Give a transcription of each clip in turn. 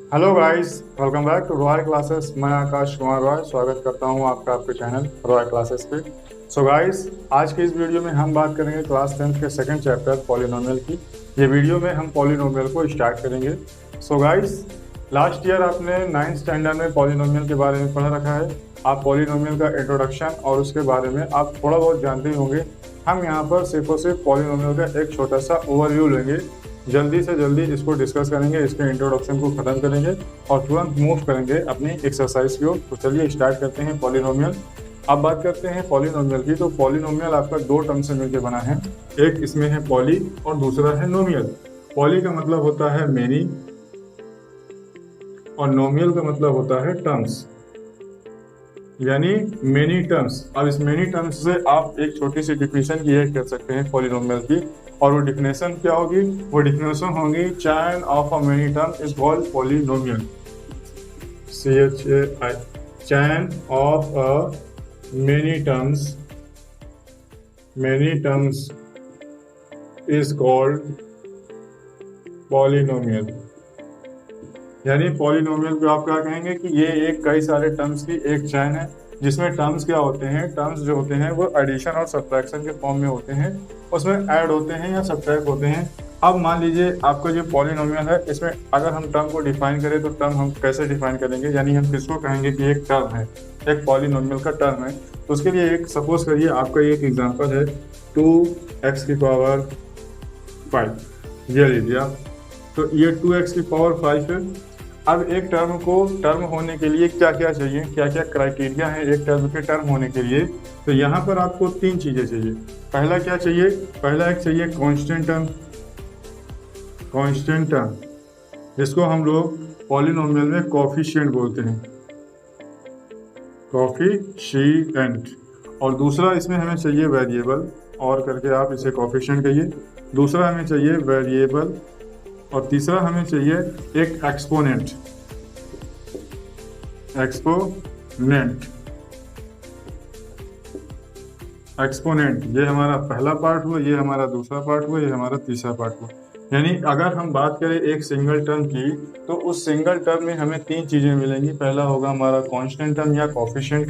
Hello guys, welcome back to Roy classes. मैं आकाश कुमार रॉय स्वागत करता हूं आपका आपके चैनल रॉय क्लासेस पे। सो गाइस, आज के इस वीडियो में हम बात करेंगे क्लास 10th के सेकंड चैप्टर पॉलिनोमियल की। ये वीडियो में हम पॉलिनोमियल को स्टार्ट करेंगे। सो गाइस, लास्ट ईयर आपने 9th स्टैंडर्ड में पॉलिनोमियल के बारे में पढ़ रखा है। आप पॉलिनोमियल का इंट्रोडक्शन और उसके बारे में आप थोड़ा बहुत जानते ही होंगे। हम यहाँ पर सिर्फ और सिर्फ पॉलिनोमियल का एक छोटा सा ओवरव्यू लेंगे। जल्दी से जल्दी इसको डिस्कस करेंगे, इसके इंट्रोडक्शन को खत्म करेंगे और तुरंत मूव करेंगे अपनी एक्सरसाइज की ओर। तो चलिए स्टार्ट करते हैं पॉलिनोमियल। अब बात करते हैं पॉलिनोमियल की। तो पॉलिनोमियल आपका दो टर्म से मिलकर बना है। एक इसमें है पॉली और दूसरा है नोमियल। पॉली का मतलब होता है मेनी और नोमियल का मतलब होता है टर्म्स, यानी मेनी टर्म्स। अब इस मेनी टर्म्स से आप एक छोटी सी डिफिनेशन क्रिएट कर सकते हैं पॉलिनोमियल की। और वो डिफिनेशन क्या होगी? वो डिफिनेशन होगी chain of a many term is called polynomial. CHAI, chain of a many terms is called polynomial. यानी पॉलिनोमियल को आप क्या कहेंगे कि ये एक कई सारे टर्म्स की एक चैन है, जिसमें टर्म्स क्या होते हैं? टर्म्स जो होते हैं वो एडिशन और सब्ट्रैक्शन के फॉर्म में होते हैं, उसमें ऐड होते हैं या सब्ट्रैक्ट होते हैं। अब मान लीजिए आपका जो पॉलिनोमियल है, इसमें अगर हम टर्म को डिफाइन करें तो टर्म हम कैसे डिफाइन करेंगे? यानी हम किसको कहेंगे कि एक टर्म है, एक पॉलिनोमियल का टर्म है। तो उसके लिए एक सपोज करिए आपका एक एग्जाम्पल है 2x⁵, ये लीजिए आप। तो ये 2x⁵ है। अब एक टर्म को टर्म होने के लिए क्या क्या चाहिए, क्या क्या क्राइटेरिया है एक टर्म के टर्म होने के लिए? तो यहाँ पर आपको तीन चीजें चाहिए। पहला क्या चाहिए? पहला एक चाहिए कांस्टेंट टर्म, जिसको हम लोग पॉलिनोमियल में कोफिशिएंट बोलते हैं, कोफिशिएंट। और दूसरा इसमें हमें चाहिए वेरिएबल, और करके आप इसे कोफिशिएंट कहिए। दूसरा हमें चाहिए वेरिएबल और तीसरा हमें चाहिए एक एक्सपोनेंट। ये हमारा पहला पार्ट हुआ, ये हमारा दूसरा पार्ट हुआ, ये हमारा तीसरा पार्ट हुआ। यानी अगर हम बात करें एक सिंगल टर्म की, तो उस सिंगल टर्म में हमें तीन चीजें मिलेंगी। पहला होगा हमारा कांस्टेंट टर्म या कोफिशिएंट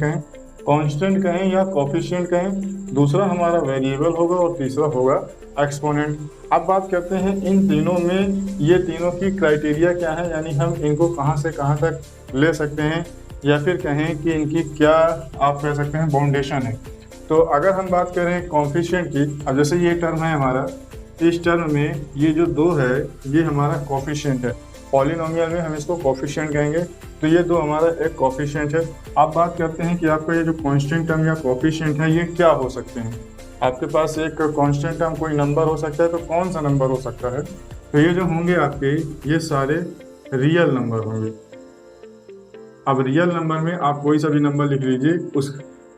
कहें, या कोफिशिएंट कहें। दूसरा हमारा वेरिएबल होगा और तीसरा होगा एक्सपोनेंट। अब बात करते हैं इन तीनों में, ये तीनों की क्राइटेरिया क्या है, यानी हम इनको कहाँ से कहाँ तक ले सकते हैं, या फिर कहें कि इनकी क्या आप कह सकते हैं बाउंडेशन है। तो अगर हम बात करें कोफिशिएंट की, अब जैसे ये टर्म है हमारा, इस टर्म में ये जो दो है ये हमारा कोफिशिएंट है। पॉलिनोमियल में हम इसको कोफिशिएंट कहेंगे। तो ये दो हमारा एक कोफिशिएंट है। अब बात करते हैं कि आपका ये जो कांस्टेंट टर्म या कोफिशिएंट है ये क्या हो सकते हैं। आपके पास एक कांस्टेंट टर्म कोई नंबर हो सकता है, तो कौन सा नंबर हो सकता है? तो ये जो होंगे आपके, ये सारे रियल नंबर होंगे। अब रियल नंबर में आप कोई सा भी नंबर लिख लीजिए,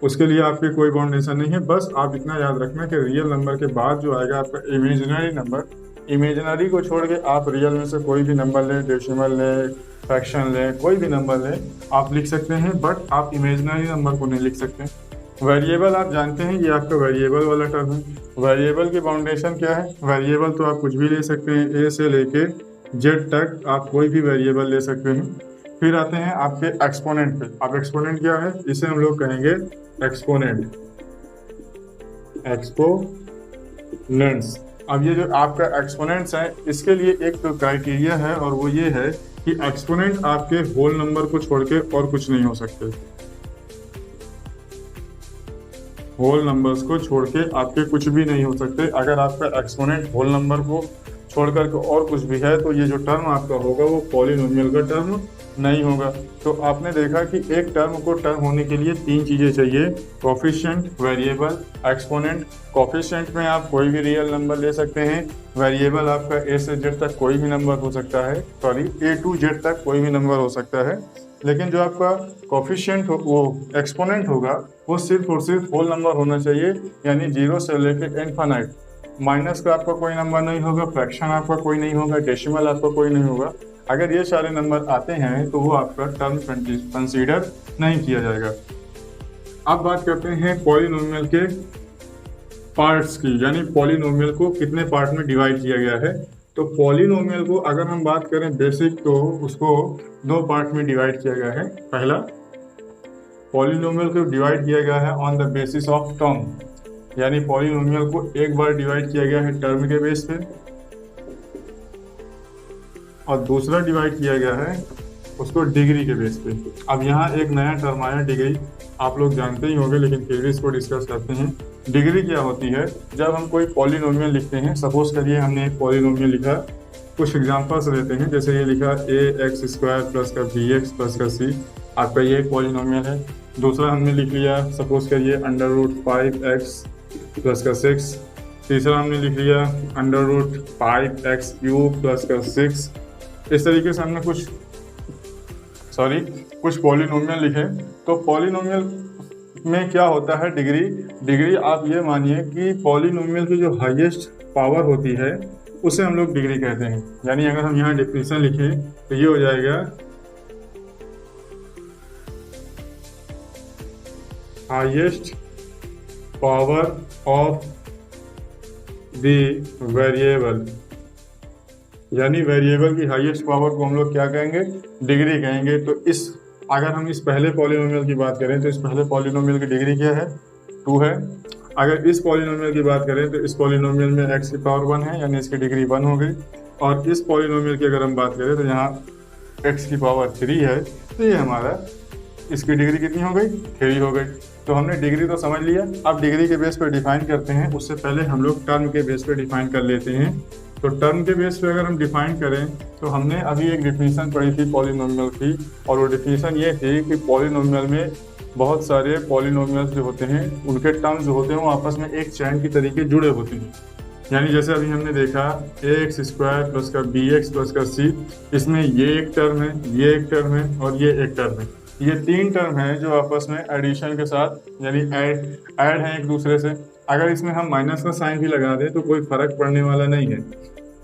उसके लिए आपकी कोई बाउंडेशन नहीं है। बस आप इतना याद रखना कि रियल नंबर के बाद जो आएगा आपका इमेजिनरी नंबर, इमेजिनरी को छोड़ के आप रियल में से कोई भी नंबर लें, डेसिमल लें, फ्रैक्शन लें, कोई भी नंबर लें, आप लिख सकते हैं, बट आप इमेजिनरी नंबर को नहीं लिख सकते। वेरिएबल आप जानते हैं, ये आपका वेरिएबल वाला टर्म है। वेरिएबल की बाउंडेशन क्या है? वेरिएबल तो आप कुछ भी ले सकते हैं, ए से लेके जेड तक आप कोई भी वेरिएबल ले सकते हैं। फिर आते हैं आपके एक्सपोनेंट पे। अब एक्सपोनेंट क्या है? इसे हम लोग कहेंगे एक्सपोनेंट्स। अब ये जो आपका एक्सपोनेंट्स है, इसके लिए एक तो क्राइटेरिया है, और वो ये है कि एक्सपोनेंट आपके होल नंबर को छोड़ के और कुछ नहीं हो सकते। होल नंबर्स को छोड़ के आपके कुछ भी नहीं हो सकते। अगर आपका एक्सपोनेंट होल नंबर को छोड़ करके और कुछ भी है, तो ये जो टर्म आपका होगा वो पॉलिनोमियल का टर्म नहीं होगा। तो आपने देखा कि एक टर्म को टर्म होने के लिए तीन चीजें चाहिए, कोफिशिएंट, वेरिएबल, एक्सपोनेंट। कोफिशिएंट में आप कोई भी रियल नंबर ले सकते हैं। वेरिएबल आपका ए से जेड तक कोई भी नंबर हो सकता है, सॉरी ए टू जेड तक कोई भी नंबर हो सकता है। लेकिन जो आपका कोफिशिएंट वो एक्सपोनेंट होगा, वो सिर्फ और सिर्फ होल नंबर होना चाहिए, यानी 0 से लेकर इनफाइनाइट। माइनस का आपका कोई नंबर नहीं होगा, फ्रैक्शन आपका कोई नहीं होगा, डेसिमल आपका कोई नहीं होगा। अगर ये सारे नंबर आते हैं तो वो आपका टर्म कंसीडर नहीं किया जाएगा। अब बात करते हैं पॉलिनोमियल के पार्ट्स की, यानी पॉलिनोमियल को कितने पार्ट में डिवाइड किया गया है। तो पॉलिनोमियल को अगर हम बात करें बेसिक, तो उसको दो पार्ट में डिवाइड किया गया है। पहला, पॉलिनोमियल को डिवाइड किया गया है on the basis of term, यानी पॉलिनोमियल को एक बार डिवाइड किया गया है टर्म के बेस पे, और दूसरा डिवाइड किया गया है उसको डिग्री के बेस पे। अब यहाँ एक नया टर्म आया डिग्री, आप लोग जानते ही होंगे लेकिन फिर भी इसको डिस्कस करते हैं। डिग्री क्या होती है? जब हम कोई पॉलिनोमियल लिखते हैं, सपोज करिए हमने एक पॉलिनोमियल लिखा, कुछ एग्जांपल्स लेते हैं, जैसे ये लिखा ax² प्लस का bx प्लस का c, आपका ये एक पॉलिनोमियल है। दूसरा हमने लिख लिया, सपोज करिए √5x प्लस का 6। तीसरा हमने लिख लिया √5x³ प्लस का 6। इस तरीके से हमने कुछ पॉलिनोमियल लिखे। तो पॉलिनोमियल में क्या होता है? डिग्री आप ये मानिए कि पॉलिनोमियल की जो हाईएस्ट पावर होती है उसे हम लोग डिग्री कहते हैं। यानी अगर हम यहाँ डेफिनेशन लिखें तो ये हो जाएगा highest power of the variable, यानी वेरिएबल की हाईएस्ट पावर को हम लोग क्या कहेंगे? डिग्री कहेंगे। तो अगर हम इस पहले पॉलिनोमियल की बात करें तो इस पहले पॉलिनोमियल की डिग्री क्या है? 2 है। अगर इस पॉलिनोमियल की बात करें तो इस पॉलिनोमियल में x की पावर 1 है, यानी इसकी डिग्री 1 हो गई। और इस पॉलिनोमियल की अगर हम बात करें तो यहाँ x की पावर 3 है, तो ये हमारा इसकी डिग्री कितनी हो गई? 3 हो गई। तो हमने डिग्री तो समझ लिया। अब डिग्री के बेस पर डिफाइन करते हैं, उससे पहले हम लोग टर्म के बेस पर डिफाइन कर लेते हैं। तो टर्म के बेस पे अगर हम डिफाइन करें तो हमने अभी एक डिफिनीशन पढ़ी थी पॉलिनोमियल की, और वो डिफिनीशन ये थी कि पॉलिनोमियल में बहुत सारे पॉलिनोमियल्स जो होते हैं उनके टर्म्स जो होते हैं वो आपस में एक चैन की तरीके जुड़े होते हैं। यानी जैसे अभी हमने देखा ax² प्लस का bx प्लस का c, इसमें ये एक टर्म है, ये एक टर्म है और ये एक टर्म है। ये 3 टर्म है जो आपस में एडिशन के साथ यानी ऐड है एक दूसरे से। अगर इसमें हम माइनस का साइन भी लगा दें तो कोई फर्क पड़ने वाला नहीं है।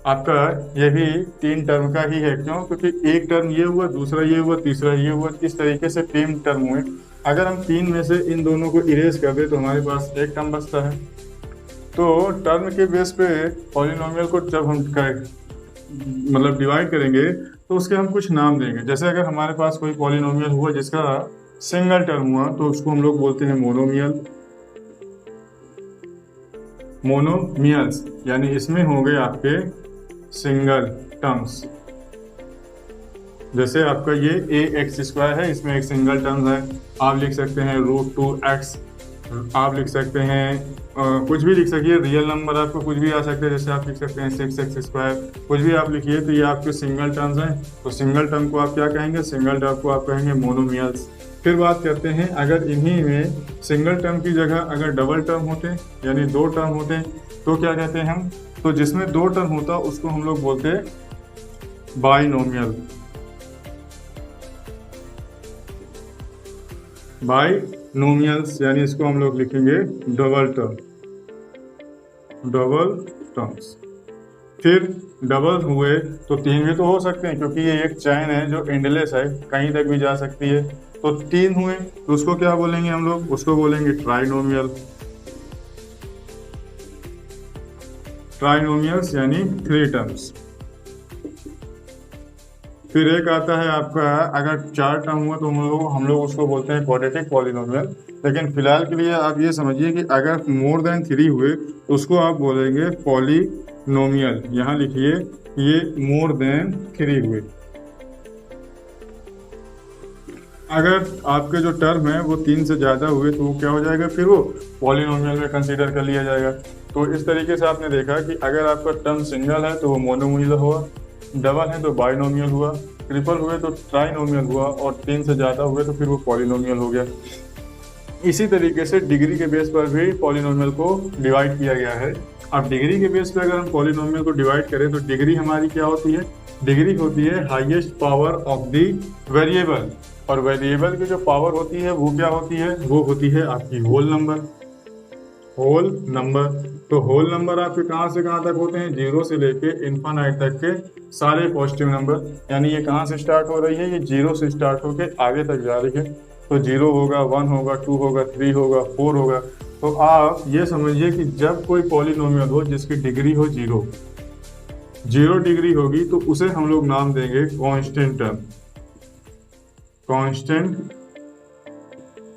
आपका ये भी 3 टर्म का ही है। क्यों? क्योंकि एक टर्म ये हुआ, दूसरा ये हुआ, तीसरा ये हुआ, इस तरीके से 3 टर्म हुए। अगर हम 3 में से इन दोनों को इरेज कर दें तो हमारे पास एक टर्म बचता है। तो टर्म के बेस पे पॉलिनोमियल को जब हम डिवाइड करेंगे तो उसके हम कुछ नाम देंगे। जैसे अगर हमारे पास कोई पॉलिनोमियल हुआ जिसका सिंगल टर्म हुआ तो उसको हम लोग बोलते हैं मोनोमियल्स, यानी इसमें हो गए आपके सिंगल टर्म्स। जैसे आपका ये ax² है, इसमें एक सिंगल टर्म है, आप लिख सकते हैं √2x, आप लिख सकते हैं कुछ भी लिख सकिए, रियल नंबर आपको कुछ भी आ सकते हैं, जैसे आप लिख सकते हैं 6x², कुछ भी आप लिखिए। तो ये आपके सिंगल टर्म्स हैं। तो सिंगल टर्म को आप क्या कहेंगे? सिंगल टर्म को आप कहेंगे मोनोमियल्स। फिर बात करते हैं, अगर इन्हीं में सिंगल टर्म की जगह अगर डबल टर्म होते यानी 2 टर्म होते तो क्या कहते हैं हम? तो जिसमें 2 टर्म होता उसको हम लोग बोलते हैं बाइनोमियल। बाइनोमियल्स यानी इसको हम लोग लिखेंगे डबल टर्म्स। फिर डबल हुए तो 3 भी तो हो सकते हैं, क्योंकि ये एक चैन है जो एंडलेस है, कहीं तक भी जा सकती है। तो 3 हुए तो उसको क्या बोलेंगे हम लोग? उसको बोलेंगे ट्राइनोमियल्स यानी 3 टर्म्स। फिर एक आता है आपका, अगर 4 टर्म हुआ तो हम लोग उसको बोलते हैं क्वाड्रेटिक पॉलिनोमियल। लेकिन फिलहाल के लिए आप ये समझिए कि अगर मोर देन 3 हुए तो उसको आप बोलेंगे पॉलिनोमियल। यहाँ लिखिए ये मोर देन 3 हुए। अगर आपके जो टर्म है वो 3 से ज़्यादा हुए तो वो क्या हो जाएगा? फिर वो पॉलिनोमियल में कंसीडर कर लिया जाएगा। तो इस तरीके से आपने देखा कि अगर आपका टर्म सिंगल है तो वो मोनोमियल हुआ, डबल है तो बाइनोमियल हुआ, ट्रिपल हुए तो ट्राइनोमियल हुआ, और 3 से ज़्यादा हुए तो फिर वो पॉलिनोमियल हो गया। इसी तरीके से डिग्री के बेस पर भी पॉलिनोमियल को डिवाइड किया गया है। अब डिग्री के बेस पर अगर हम पॉलिनोमियल को डिवाइड करें तो डिग्री हमारी क्या होती है? डिग्री होती है highest power of the variable, और वेरिएबल की जो पावर होती है वो क्या होती है? वो होती है आपकी होल नंबर। तो होल नंबर आपके कहाँ से कहाँ तक होते हैं? 0 से लेके इन्फिनिटी तक के सारे पॉजिटिव नंबर। यानी ये कहाँ से स्टार्ट हो रही है? ये 0 से स्टार्ट होके आगे तक जा रही है। तो 0 होगा, 1 होगा, 2 होगा, 3 होगा, 4 होगा। तो आप ये समझिए कि जब कोई पॉलिनोमियल हो जिसकी डिग्री हो 0, 0 डिग्री होगी तो उसे हम लोग नाम देंगे constant term, constant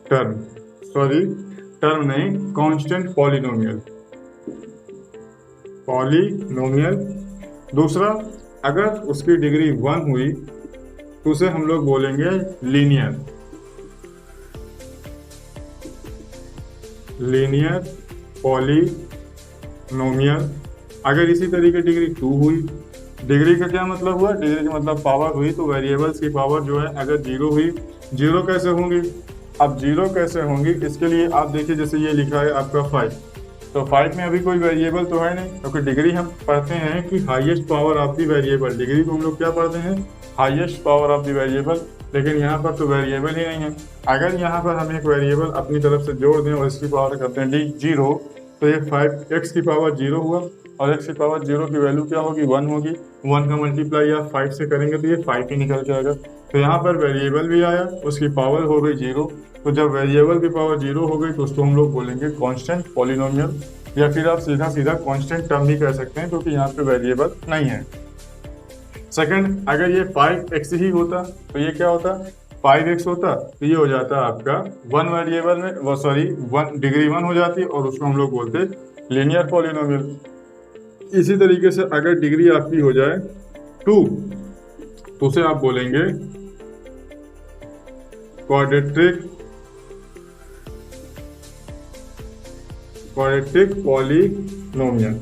term, sorry term नहीं, कांस्टेंट पॉलिनोमियल, पॉलिनोमियल। दूसरा, अगर उसकी डिग्री 1 हुई तो उसे हम लोग बोलेंगे लीनियर, लीनियर पॉलिनोमियल। अगर इसी तरीके डिग्री 2 हुई, डिग्री का क्या मतलब हुआ, डिग्री का मतलब पावर हुई, तो वेरिएबल्स की पावर जो है अगर 0 हुई, 0 कैसे होंगी, अब 0 कैसे होंगी इसके लिए आप देखिए, जैसे ये लिखा है आपका 5, तो 5 में अभी कोई वेरिएबल तो है नहीं, क्योंकि डिग्री हम पढ़ते हैं कि highest power of the variable, degree को हम लोग क्या पढ़ते हैं, highest power of the variable, लेकिन यहाँ पर तो वेरिएबल ही नहीं है। अगर यहाँ पर हम एक वेरिएबल अपनी तरफ से जोड़ दें और इसकी पावर करते हैं 0, तो ये 5x की पावर 0 हुआ, और x की पावर 0 की वैल्यू क्या होगी, 1 होगी। 1 का मल्टीप्लाई आप 5 से करेंगे तो ये 5 ही निकल के आएगा। तो यहाँ पर वेरिएबल भी आया, उसकी पावर हो गई 0, तो जब वेरिएबल की पावर 0 हो गई तो उसको हम लोग बोलेंगे कांस्टेंट पॉलिनोमियल, या फिर आप सीधा सीधा कांस्टेंट टर्म भी कह सकते हैं, क्योंकि यहाँ पे वेरिएबल नहीं है। सेकंड, अगर ये 5x ही होता तो ये क्या होता, 5x होता तो ये हो जाता आपका 1 वेरिएबल में, वो सॉरी 1 डिग्री 1 हो जाती, और उसको हम लोग बोलते लीनियर पॉलिनोमियल। इसी तरीके से अगर डिग्री आपकी हो जाए 2 तो उसे आप बोलेंगे क्वाड्रेटिक पॉलिनोमियल,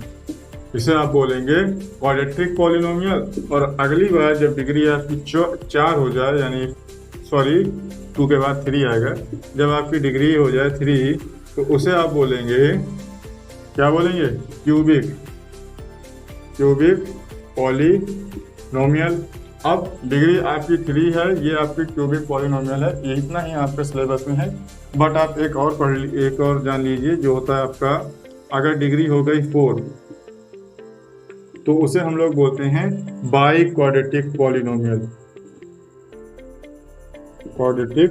इसे आप बोलेंगे क्वाड्रेटिक पॉलिनोमियल। और अगली बार जब डिग्री आपकी 4 हो जाए, यानी सॉरी 2 के बाद 3 आएगा, जब आपकी डिग्री हो जाए 3 तो उसे आप बोलेंगे, क्या बोलेंगे, क्यूबिक पॉलिनोमियल। अब डिग्री आपकी 3 है, ये आपकी क्यूबिक पॉलिनोमियल है, ये इतना ही आपके सिलेबस में है। बट आप एक और जान लीजिए, जो होता है आपका, अगर डिग्री हो गई 4 तो उसे हम लोग बोलते हैं by quadratic polynomial, quadratic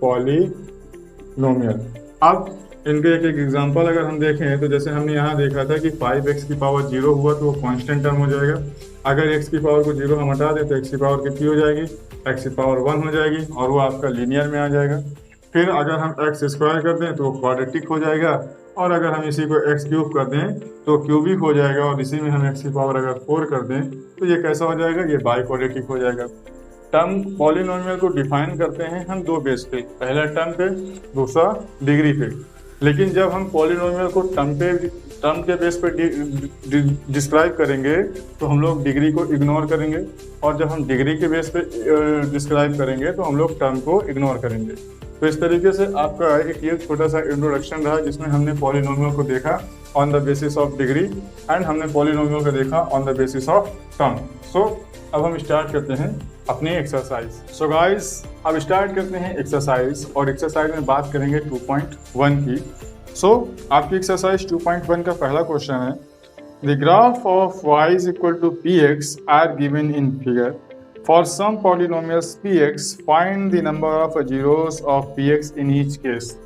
polynomial. अब इनके एक एक एग्जांपल अगर हम देखें तो जैसे हमने यहाँ देखा था कि 5x की पावर 0 हुआ तो वो कांस्टेंट टर्म हो जाएगा। अगर x की पावर को 0 हम हटा दें तो x की पावर कितनी हो जाएगी, x की पावर 1 हो जाएगी, और वो आपका लीनियर में आ जाएगा। फिर अगर हम x स्क्वायर कर दें तो वो क्वाड्रेटिक हो जाएगा, और अगर हम इसी को x क्यूब कर दें तो क्यूबिक हो जाएगा, और इसी में हम x की पावर अगर 4 कर दें तो ये कैसा हो जाएगा, ये बाई क्वाड्रेटिक हो जाएगा। टर्म पॉलिनोमियल को डिफाइन करते हैं हम 2 बेस पे, पहला टर्म पे, दूसरा डिग्री पे। लेकिन जब हम पॉलिनोमियल को टर्म के बेस पे डिस्क्राइब करेंगे तो हम लोग डिग्री को इग्नोर करेंगे, और जब हम डिग्री के बेस पे डिस्क्राइब करेंगे तो हम लोग टर्म को इग्नोर करेंगे। तो इस तरीके से आपका एक ये छोटा सा इंट्रोडक्शन रहा, जिसमें हमने पॉलिनोमियल को देखा on the basis of degree, and हमने पॉलिनोमियल को देखा on the basis of term. So अब हम स्टार्ट करते हैं अपनी एक्सरसाइज। सो गाइस, अब स्टार्ट करते हैं एक्सरसाइज, और एक्सरसाइज में बात करेंगे 2.1 की। सो आपकी एक्सरसाइज 2.1 का पहला क्वेश्चन है, the graph of y is equal to px are given in figure, for some polynomials px find the number of zeros of px in each case.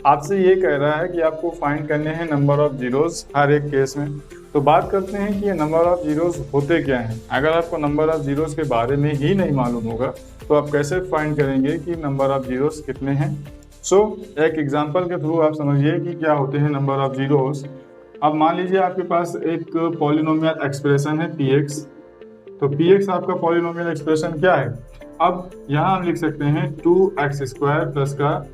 आपसे ये कह रहा है कि आपको फाइंड करने हैं नंबर ऑफ जीरोस हर एक केस में। तो बात करते हैं कि ये नंबर ऑफ जीरोस होते क्या हैं। अगर आपको नंबर ऑफ जीरोस के बारे में ही नहीं मालूम होगा तो आप कैसे फाइंड करेंगे कि नंबर ऑफ जीरोस कितने हैं। सो एक एग्जांपल के थ्रू आप समझिए कि क्या होते हैं नंबर ऑफ जीरोस। अब मान लीजिए आपके पास एक पॉलिनोमियल एक्सप्रेशन है px, तो px आपका पॉलिनोमियल एक्सप्रेशन क्या है। अब यहाँ हम लिख सकते हैं 2x² प्लस का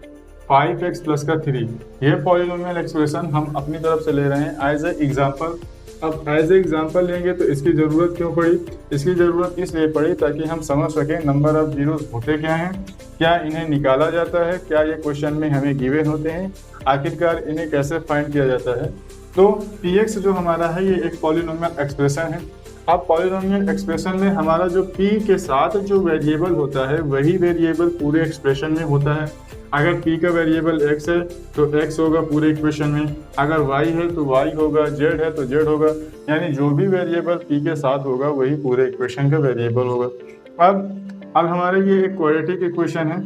5x प्लस का 3। ये पॉलिनोमियल एक्सप्रेशन हम अपनी तरफ से ले रहे हैं एज ए एग्जाम्पल। अब एज ए एग्जाम्पल लेंगे तो इसकी ज़रूरत क्यों पड़ी, इसकी ज़रूरत इसलिए पड़ी ताकि हम समझ सकें नंबर ऑफ जीरोस होते क्या हैं, क्या इन्हें निकाला जाता है, क्या ये क्वेश्चन में हमें गिवन होते हैं, आखिरकार इन्हें कैसे फाइंड किया जाता है। तो px जो हमारा है ये एक पॉलिनोमियल एक्सप्रेशन है। अब पॉलिनोमियल एक्सप्रेशन में हमारा जो p के साथ जो वेरिएबल होता है वही वेरिएबल पूरे एक्सप्रेशन में होता है। अगर p का वेरिएबल x है तो x होगा पूरे इक्वेशन में, अगर y है तो y होगा, z है तो z होगा, यानी जो भी वेरिएबल p के साथ होगा वही पूरे इक्वेशन का वेरिएबल होगा। अब हमारे ये एक क्वाड्रेटिक इक्वेशन है।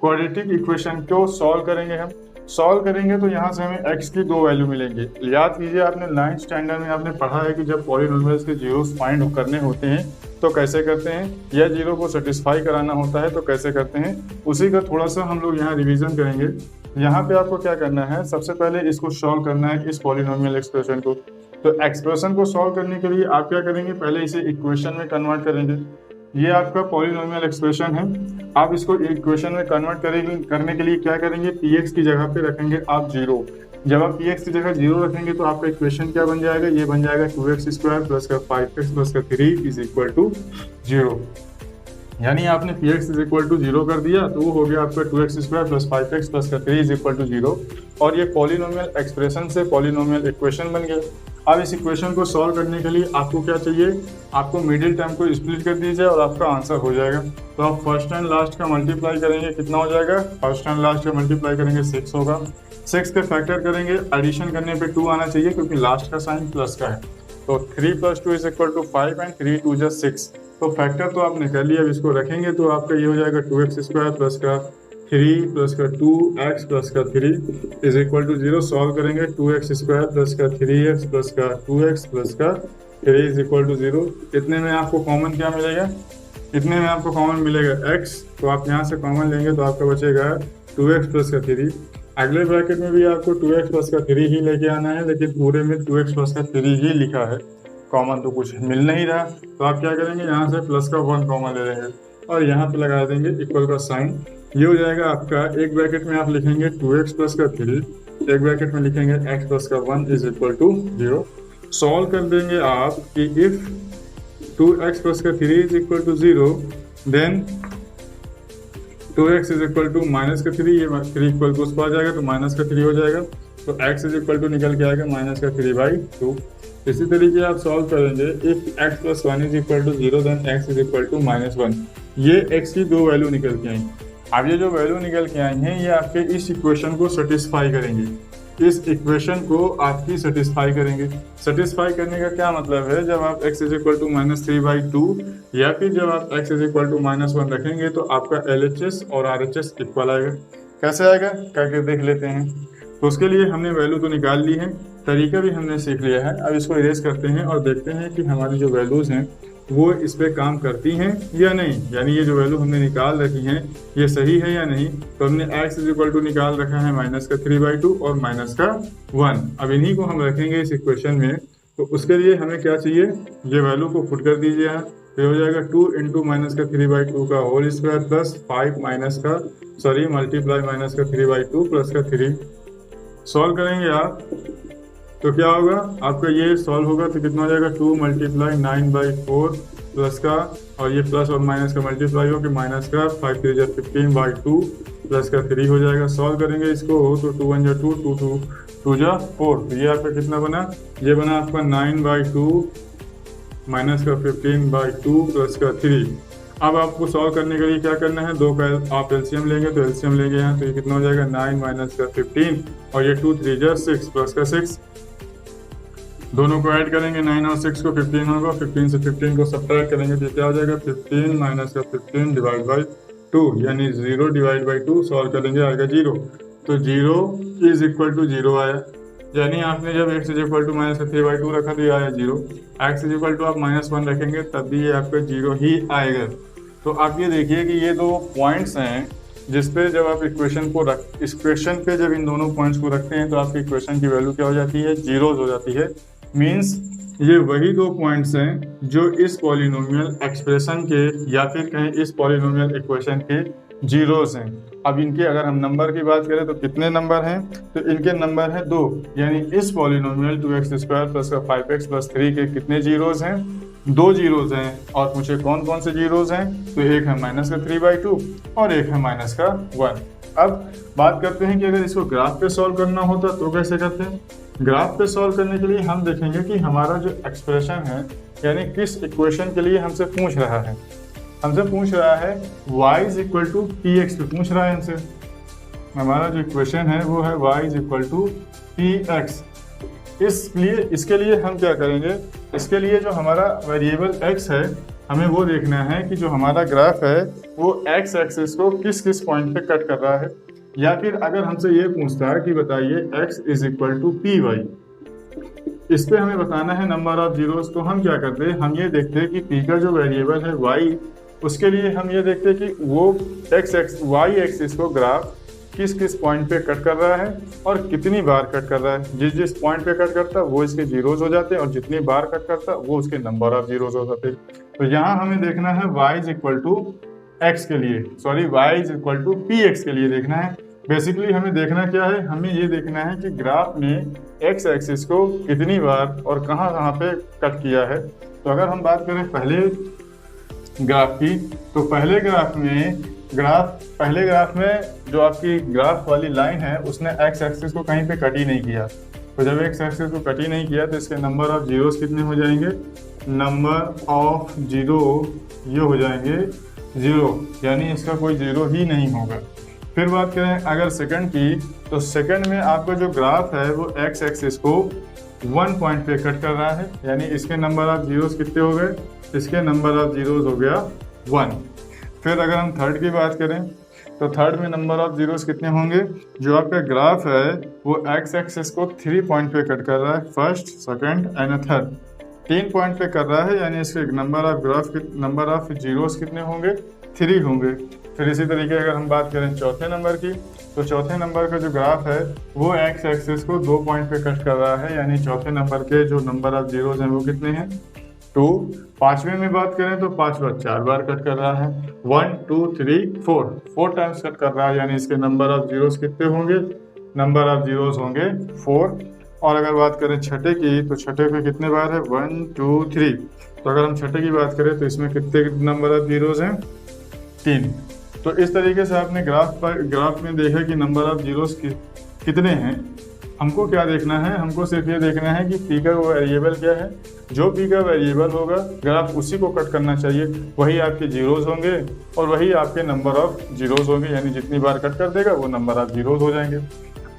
क्वाड्रेटिक इक्वेशन को सॉल्व करेंगे हम। सॉल्व करेंगे तो यहाँ से हमें x की 2 वैल्यू मिलेंगे। याद कीजिए आपने 9th स्टैंडर्ड में आपने पढ़ा है कि जब पॉलिनोमियल्स के जीरोस फाइंड करने होते हैं तो कैसे करते हैं, या जीरो को सेटिस्फाई कराना होता है तो कैसे करते हैं, उसी का थोड़ा सा हम लोग यहाँ रिवीजन करेंगे। यहाँ पे आपको क्या करना है, सबसे पहले इसको सॉल्व करना है, इस पॉलिनोमियल एक्सप्रेशन को। तो एक्सप्रेशन को सॉल्व करने के लिए आप क्या करेंगे, पहले इसे इक्वेशन में कन्वर्ट करेंगे। ये आपका पॉलिनोमियल एक्सप्रेशन है, आप इसको इक्वेशन में कन्वर्ट करने के लिए क्या करेंगे, px की जगह पे रखेंगे आप 0। जब आप px की जगह 0 रखेंगे तो आपका इक्वेशन क्या बन जाएगा, ये बन जाएगा 2x² प्लस का 5x प्लस का 3 इज इक्वल टू 0। यानी आपने px इज इक्वल टू 0 कर दिया तो वो हो गया आपका 2x² प्लस 5x प्लस का 3 इज इक्वल टू 0। और ये पॉलिनोमियल एक्सप्रेशन से पॉलिनोमियल इक्वेशन बन गया। अब इस इक्वेशन को सॉल्व करने के लिए आपको क्या चाहिए, आपको मिडिल टर्म को स्प्लिट कर दीजिए और आपका आंसर हो जाएगा। तो आप फर्स्ट एंड लास्ट का मल्टीप्लाई करेंगे, कितना हो जाएगा, फर्स्ट एंड लास्ट का मल्टीप्लाई करेंगे 6 होगा। 6 के फैक्टर करेंगे, एडिशन करने पे 2 आना चाहिए क्योंकि लास्ट का साइन प्लस का है। तो 3 + 2 इज इक्वल टू 5 एंड 3 × 2 = 6। तो फैक्टर तो आपने कर लिया, अब इसको रखेंगे तो आपका ये हो जाएगा 2x² प्लस का 3 प्लस का 2x प्लस का 3 इज इक्वल टू 0। सॉल्व करेंगे 2x² प्लस का 3x प्लस का 2x प्लस का 3 इज इक्वल टू 0। इतने में आपको कॉमन क्या मिलेगा, इतने में आपको कॉमन मिलेगा x। तो आप यहाँ से कॉमन लेंगे तो आपका बचेगा 2x प्लस का 3। अगले ब्रैकेट में भी आपको 2x प्लस का 3 ही लेके आना है, लेकिन पूरे में 2x प्लस का 3 ही लिखा है, कॉमन तो कुछ मिल नहीं रहा। तो आप क्या करेंगे, यहाँ से प्लस का 1 कॉमन ले लेंगे और यहाँ पे लगा देंगे इक्वल का साइन। ये हो जाएगा आपका, एक ब्रैकेट में आप लिखेंगे 2x प्लस का 3, एक ब्रैकेट में लिखेंगे x प्लस का 1 इज इक्वल टू 0। सॉल्व कर देंगे आप कि इफ 2x प्लस का 3 is equal to 0 then 2x is equal to minus का 3, ये 3 इक्वल टू उस पर आ जाएगा तो माइनस का 3 हो जाएगा। तो x इज इक्वल टू निकल के आएगा माइनस का 3/2। इसी तरीके आप सॉल्व करेंगे, if x plus 1 is equal to 0 then x is equal to -1। ये x की 2 वैल्यू निकल के आई। अब ये जो वैल्यू निकल के आई हैं ये आपके इस इक्वेशन को सेटिस्फाई करेंगे, इस इक्वेशन को आपकी सेटिस्फाई करेंगे। सेटिस्फाई करने का क्या मतलब है, जब आप x इज इक्वल टू -3/2 या फिर जब आप x इज इक्वल टू -1 रखेंगे तो आपका LHS और RHS इक्वल आएगा। कैसे आएगा करके देख लेते हैं। तो उसके लिए हमने वैल्यू तो निकाल ली है, तरीका भी हमने सीख लिया है। अब इसको इरेज करते हैं और देखते हैं कि हमारी जो वैल्यूज़ हैं वो इस पे काम करती हैं या नहीं, यानी ये जो वैल्यू हमने निकाल रखी हैं ये सही है या नहीं। तो हमने x इज इक्वल टू निकाल रखा है माइनस का 3/2 और माइनस का 1। अब इन्हीं को हम रखेंगे इस इक्वेशन में। तो उसके लिए हमें क्या चाहिए, ये वैल्यू को पुट कर दीजिए यहाँ। तो हो जाएगा 2 × माइनस का 3/2 का whole square plus 5 multiply minus का 3/2 प्लस का 3। सॉल्व करेंगे आप तो क्या होगा, आपका ये सॉल्व होगा तो कितना हो जाएगा, 2 × 9/4 प्लस का, और ये प्लस और माइनस का मल्टीप्लाई हो कि माइनस का 5 × 3 = 15/2 प्लस का 3 हो जाएगा। सॉल्व करेंगे इसको तो 2 × 1 = 2, 2 × 2 = 4। तो ये आपका कितना बना, ये बना आपका 9/2 माइनस का 15/2 प्लस का 3। अब आपको सॉल्व करने के लिए क्या करना है, 2 का आप एलसीएम लेंगे तो एलसीएम लेंगे यहाँ, तो ये कितना हो जाएगा 9 माइनस का 15 और ये 2 × 3 = 6 प्लस का 6। दोनों को ऐड करेंगे, 9 और 6 को 15 होगा, 15 से 15 को सब्ट्रैक्ट करेंगे तो क्या हो जाएगा 15 माइनस का 15 डिवाइड बाई 2, यानी 0 डिवाइड बाई 2। सॉल्व करेंगे आएगा 0। तो 0 इज इक्वल टू 0 आया, यानी आपने जब x is equal to minus का 3/2 रखा तो ये आया 0। x इज इक्वल टू आप -1 रखेंगे तब भी ये आपका 0 ही आएगा। तो आप ये देखिए कि ये 2 पॉइंट्स हैं जिसपे जब आप इक्वेशन पे जब इन दोनों पॉइंट्स को रखते हैं तो आपकी इक्वेशन की वैल्यू क्या हो जाती है, जीरोज हो जाती है। मीन्स ये वही 2 पॉइंट्स हैं जो इस पॉलिनोमियल एक्सप्रेशन के या फिर कहें इस पॉलिनोमियल इक्वेशन के जीरोस हैं। अब इनके अगर हम नंबर की बात करें तो कितने नंबर हैं, तो इनके नंबर हैं 2, यानी इस पॉलिनोमियल 2x² प्लस का 5x प्लस 3 के कितने जीरोस हैं, 2 जीरोस हैं। और पूछे कौन कौन से जीरोस हैं, तो एक है माइनस का 3/2 और एक है माइनस का 1। अब बात करते हैं कि अगर इसको ग्राफ पे सॉल्व करना होता तो कैसे करते हैं। ग्राफ पे सॉल्व करने के लिए हम देखेंगे कि हमारा जो एक्सप्रेशन है यानी किस इक्वेशन के लिए हमसे पूछ रहा है, हमसे पूछ रहा है y is equal to px पे पूछ रहा है हमसे। हमारा जो इक्वेशन है वो है y is equal to px। इसके लिए हम क्या करेंगे, इसके लिए जो हमारा वेरिएबल x है हमें वो देखना है कि जो हमारा ग्राफ है वो x एक्सिस को किस किस पॉइंट पे कट कर रहा है। या फिर अगर हमसे ये पूछता है कि बताइए x is equal to P Y, इस पे हमें बताना है नंबर ऑफ जीरोस, तो हम क्या करते हैं, हम ये देखते हैं कि p का जो वेरिएबल है y, उसके लिए हम ये देखते हैं कि वो y एक्सिस को ग्राफ किस किस पॉइंट पे कट कर रहा है और कितनी बार कट कर रहा है। जिस जिस पॉइंट पे कट करता है वो इसके जीरोस हो जाते हैं और जितनी बार कट करता है वो उसके नंबर ऑफ जीरोस हो जाते हैं। तो यहाँ हमें देखना है y is equal to x के लिए, sorry y is equal to P X के लिए देखना है। बेसिकली हमें देखना क्या है, हमें ये देखना है कि ग्राफ में x एक्सिस को कितनी बार और कहाँ कहाँ पे कट किया है। तो अगर हम बात करें पहले ग्राफ की, तो पहले ग्राफ में जो आपकी ग्राफ वाली लाइन है उसने x एक्सिस को कहीं पे कट ही नहीं किया। तो जब x एक्सिस को कट ही नहीं किया तो इसके नंबर ऑफ जीरोस कितने हो जाएंगे, नंबर ऑफ जीरो ये हो जाएंगे 0, यानी इसका कोई जीरो ही नहीं होगा। फिर बात करें अगर सेकंड की, तो सेकंड में आपका जो ग्राफ है वो x एक्सिस को 1 पॉइंट पे कट कर रहा है, यानी इसके नंबर ऑफ जीरोस कितने हो गए, इसके नंबर ऑफ जीरोस हो गया 1। फिर अगर हम थर्ड की बात करें तो थर्ड में नंबर ऑफ जीरोस कितने होंगे, जो आपका ग्राफ है वो x एक्सिस को 3 पॉइंट पे कट कर रहा है, first second and third 3 point पे कर रहा है, यानी इसके नंबर ऑफ जीरोस कितने होंगे, 3 होंगे। फिर इसी तरीके अगर हम बात करें चौथे नंबर की, तो चौथे नंबर का जो ग्राफ है वो x एक्सिस को 2 पॉइंट पे कट कर रहा है, यानी चौथे नंबर के जो नंबर ऑफ जीरोस हैं वो कितने हैं, 2। पांचवें में बात करें तो पांचवा 4 बार कट कर रहा है, 1 2 3 4 टाइम्स कट कर रहा है, यानी इसके नंबर ऑफ जीरोस कितने होंगे, नंबर ऑफ जीरोस होंगे 4। और अगर बात करें छठे की, तो छठे पे कितने बार है, 1 2 3। तो अगर हम छठे की बात करें तो इसमें कितने नंबर ऑफ जीरोस हैं, 3। तो इस तरीके से आपने ग्राफ में देखा कि नंबर ऑफ जीरोस कितने हैं। हमको क्या देखना है, हमको सिर्फ ये देखना है कि पी का वेरिएबल क्या है, जो पी का वेरिएबल होगा ग्राफ उसी को कट करना चाहिए, वही आपके जीरोस होंगे और वही आपके नंबर ऑफ जीरोस होंगे, यानी जितनी बार कट कर देगा वो नंबर ऑफ जीरोस हो जाएंगे।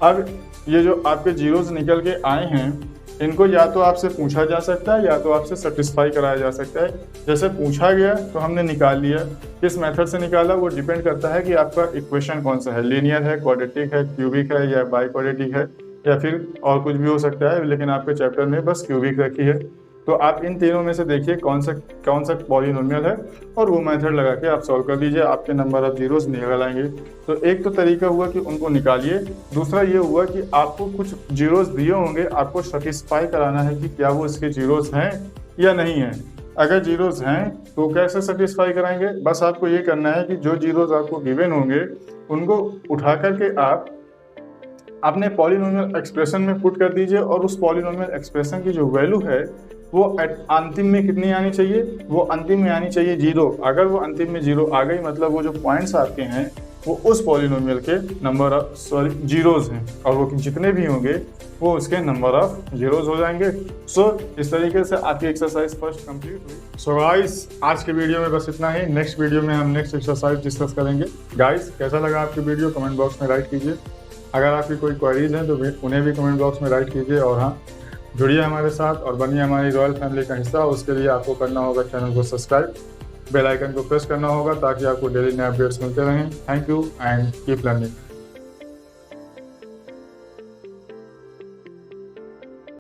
अब ये जो आपके जीरोस निकल के आए हैं, इनको या तो आपसे पूछा जा सकता है या तो आपसे सेटिस्फाई कराया जा सकता है। जैसे पूछा गया तो हमने निकाल लिया, किस मेथड से निकाला वो डिपेंड करता है कि आपका इक्वेशन कौन सा है, लीनियर है, क्वाड्रेटिक है, क्यूबिक है या बाई क्वाड्रेटिक है या फिर और कुछ भी हो सकता है, लेकिन आपके चैप्टर में बस क्यूबिक रखी है। तो आप इन तीनों में से देखिए कौन सा पॉलिनोमियल है और वो मेथड लगा के आप सॉल्व कर लीजिए, आपके नंबर ऑफ जीरोस निकल आएंगे। तो एक तो तरीका हुआ कि उनको निकालिए, दूसरा ये हुआ कि आपको कुछ जीरोस दिए होंगे, आपको सेटिस्फाई कराना है कि क्या वो इसके जीरोस हैं या नहीं है। अगर जीरोस हैं तो कैसे सेटिस्फाई कराएंगे, बस आपको ये करना है कि जो जीरोस आपको गिवन होंगे उनको उठा करके आप अपने पॉलिनोमियल एक्सप्रेशन में पुट कर दीजिए और उस पॉलिनोमियल एक्सप्रेशन की जो वैल्यू है वो अंतिम में कितनी आनी चाहिए, वो अंतिम में आनी चाहिए 0। अगर वो अंतिम में 0 आ गई मतलब वो जो पॉइंट्स आपके हैं वो उस पॉलिनोमियल के नंबर ऑफ जीरोस हैं और वो जितने भी होंगे वो उसके नंबर ऑफ जीरोस हो जाएंगे। सो इस तरीके से आपकी एक्सरसाइज फर्स्ट कंप्लीट हुई। सो गाइस आज के वीडियो में बस इतना ही, नेक्स्ट वीडियो में हम नेक्स्ट एक्सरसाइज डिस्कस करेंगे। गाइस कैसा लगा आपकी वीडियो कमेंट बॉक्स में राइट कीजिए, अगर आपकी कोई क्वेरीज हैं तो उन्हें भी कमेंट बॉक्स में राइट कीजिए। और हाँ, जुड़िए हमारे साथ और बनिए हमारी रॉयल फैमिली का हिस्सा। उसके लिए आपको करना होगा चैनल को सब्सक्राइब, बेल आइकन को प्रेस करना होगा ताकि आपको डेली नए अपडेट्स मिलते रहें। Thank you and keep learning.